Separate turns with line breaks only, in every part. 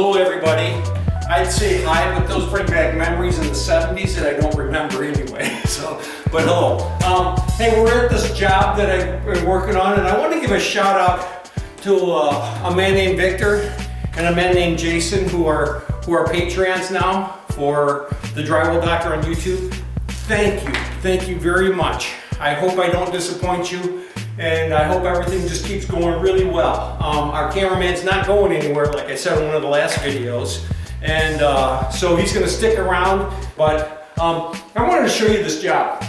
Hello everybody. I'd say hi, but those bring back memories in the 70s that I don't remember anyway. But hello. Hey, we're at this job that I've been working on, and I want to give a shout out to a man named Victor and a man named Jason who are Patreons now for the Drywall Doctor on YouTube. Thank you very much. I hope I don't disappoint you, and I hope everything just keeps going really well. Our cameraman's not going anywhere, like I said in one of the last videos, and so he's going to stick around. But I wanted to show you this job.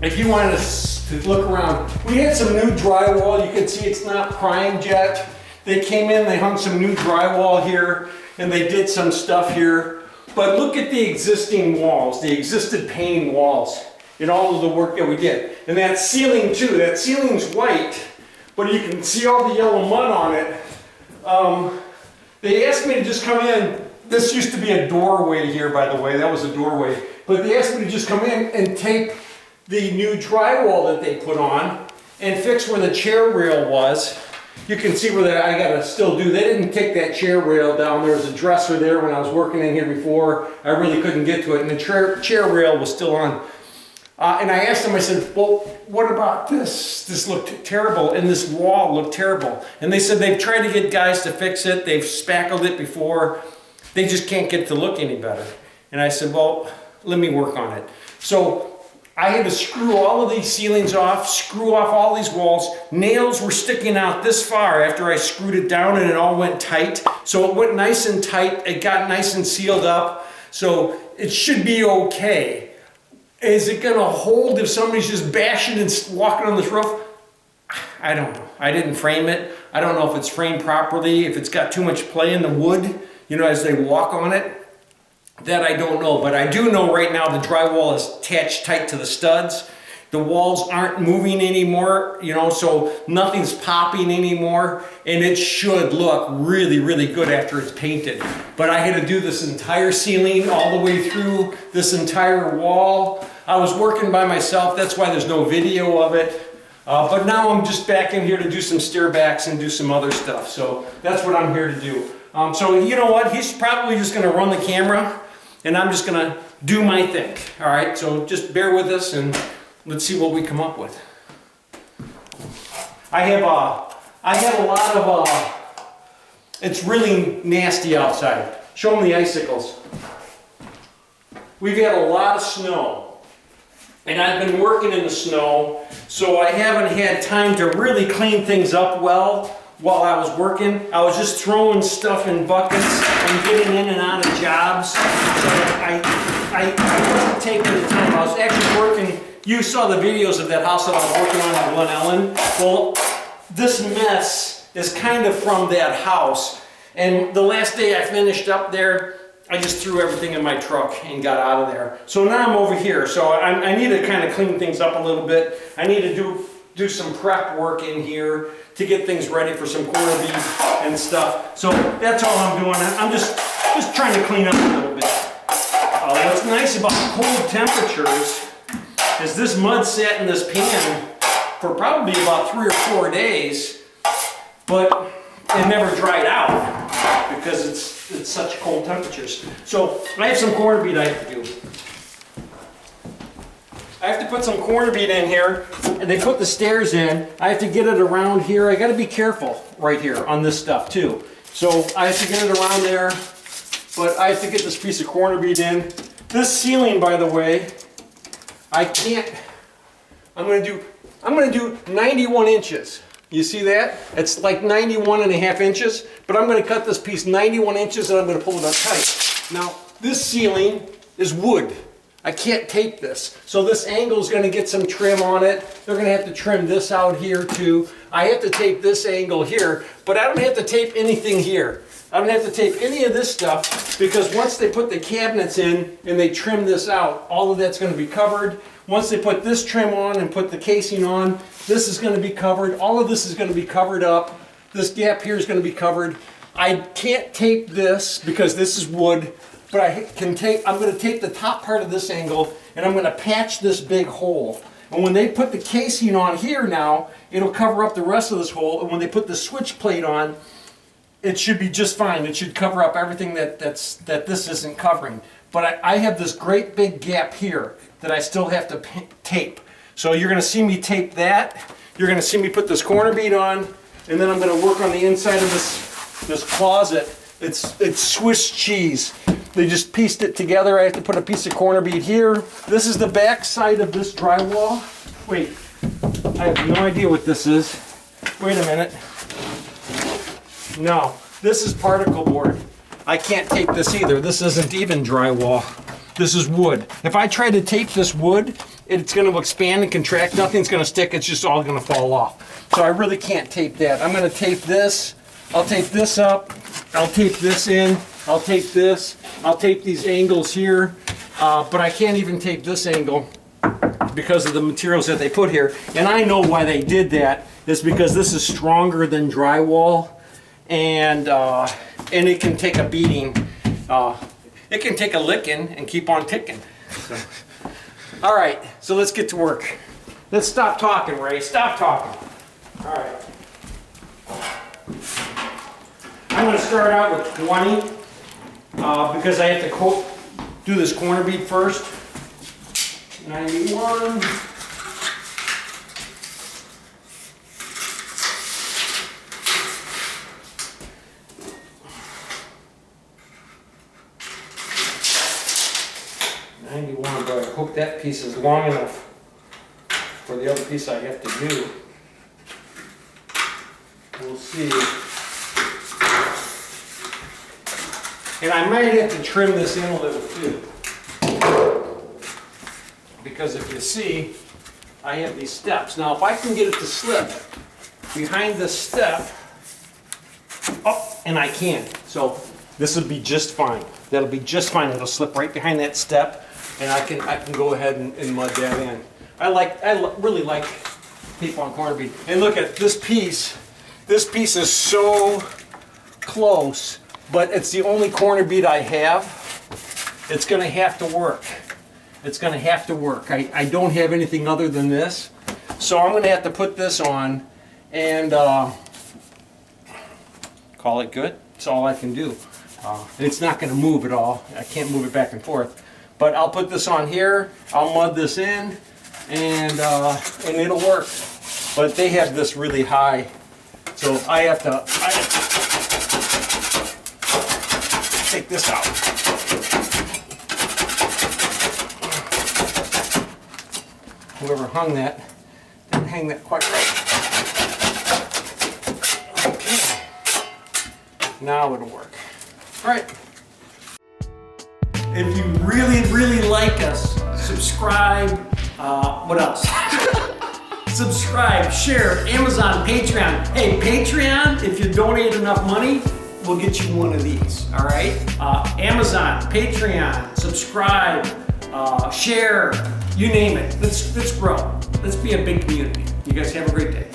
If you wanted to look around, we had some new drywall. You can see it's not primed yet. They came in, they hung some new drywall here, and they did some stuff here. But look at the existing walls, the existed pane walls, and all of the work that we did. And that ceiling too, that ceiling's white, but you can see all the yellow mud on it. They asked me to just come in. This used to be a doorway here, by the way, that was a doorway. But they asked me to just come in and tape the new drywall that they put on and fix where the chair rail was. You can see where that I gotta still do. They didn't take that chair rail down. There was a dresser there when I was working in here before. I really couldn't get to it, and the chair rail was still on. And I asked them, I said, well, what about this? This looked terrible, and this wall looked terrible. And they said they've tried to get guys to fix it. They've spackled it before. They just can't get it to look any better. And I said, well, let me work on it. So I had to screw all of these ceilings off, screw off all these walls. Nails were sticking out this far after I screwed it down, and it all went tight. So it went nice and tight. It got nice and sealed up. So it should be okay. Is it gonna hold if somebody's just bashing and walking on this roof? I don't know. I didn't frame it. I don't know if it's framed properly, if it's got too much play in the wood, you know, as they walk on it. That I don't know, but I do know right now the drywall is attached tight to the studs. The walls aren't moving anymore, you know, so nothing's popping anymore, and it should look really, really good after it's painted. But I had to do this entire ceiling all the way through this entire wall. I was working by myself, that's why there's no video of it. But now I'm just back in here to do some stair backs and do some other stuff. So that's what I'm here to do. So you know what, he's probably just gonna run the camera, and I'm just gonna do my thing. All right, so just bear with us and let's see what we come up with. I have a lot of, it's really nasty outside. Show them the icicles. We've had a lot of snow, and I've been working in the snow, so I haven't had time to really clean things up well. While I was working, I was just throwing stuff in buckets and getting in and out of jobs. So I wasn't taking the time. I was actually working. You saw the videos of that house that I was working on in Glen Ellen. Well, this mess is kind of from that house. And the last day I finished up there, I just threw everything in my truck and got out of there. So now I'm over here. So I need to kind of clean things up a little bit. I need to do some prep work in here to get things ready for some corned beef and stuff. So that's all I'm doing. I'm just trying to clean up a little bit. What's nice about cold temperatures is this mud sat in this pan for probably about 3 or 4 days, but it never dried out because it's such cold temperatures. So I have some corned beef I have to do. I have to put some corned beef in here, and they put the stairs in. I have to get it around here. I got to be careful right here on this stuff too. So I have to get it around there, but I have to get this piece of corned beef in. This ceiling, by the way, I can't. I'm going to do 91 inches. You see that? It's like 91 and a half inches, but I'm going to cut this piece 91 inches and I'm going to pull it up tight. Now, this ceiling is wood. I can't tape this. So this angle is going to get some trim on it. They're going to have to trim this out here too. I have to tape this angle here, but I don't have to tape anything here. I don't have to tape any of this stuff because once they put the cabinets in and they trim this out, all of that's going to be covered. Once they put this trim on and put the casing on, this is going to be covered. All of this is going to be covered up. This gap here is going to be covered. I can't tape this because this is wood. But I'm going to tape the top part of this angle, and I'm going to patch this big hole. And when they put the casing on here now, it'll cover up the rest of this hole. And when they put the switch plate on, it should be just fine. It should cover up everything that this isn't covering. But I have this great big gap here that I still have to tape. So you're going to see me tape that. You're going to see me put this corner bead on, and then I'm going to work on the inside of this closet. It's Swiss cheese. They just pieced it together. I have to put a piece of corner bead here. This is the back side of this drywall. Wait, I have no idea what this is. Wait a minute. No, this is particle board. I can't tape this either. This isn't even drywall. This is wood. If I try to tape this wood, it's going to expand and contract. Nothing's going to stick. It's just all going to fall off. So I really can't tape that. I'm going to tape this. I'll tape this up. I'll tape this in. I'll tape this. I'll tape these angles here. But I can't even tape this angle because of the materials that they put here. And I know why they did that. It's because this is stronger than drywall. And it can take a beating. It can take a licking and keep on ticking. So. All right, so let's get to work. Let's stop talking, Ray. Stop talking. All right. I'm going to start out with 20 because I have to do this corner bead first. 91. But I hope that piece is long enough for the other piece I have to do. We'll see. And I might have to trim this in a little too. Because if you see, I have these steps. Now if I can get it to slip behind this step, oh, and I can. So this will be just fine. That'll be just fine. It'll slip right behind that step. And I can go ahead and mud that in. I really like tape on corner bead. And look at this piece. This piece is so close, but it's the only corner bead I have. It's going to have to work. It's going to have to work. I don't have anything other than this. So I'm going to have to put this on and call it good. That's all I can do. And it's not going to move at all. I can't move it back and forth. But I'll put this on here, I'll mud this in, and it'll work. But they have this really high, so I have to take this out. Whoever hung that didn't hang that quite right. Okay. Now it'll work. All right. If you really like us, subscribe. What else? Subscribe, share, Amazon, Patreon. Hey, Patreon, if you donate enough money, we'll get you one of these, all right? Amazon, Patreon, subscribe, share, you name it. Let's grow. Let's be a big community. You guys have a great day.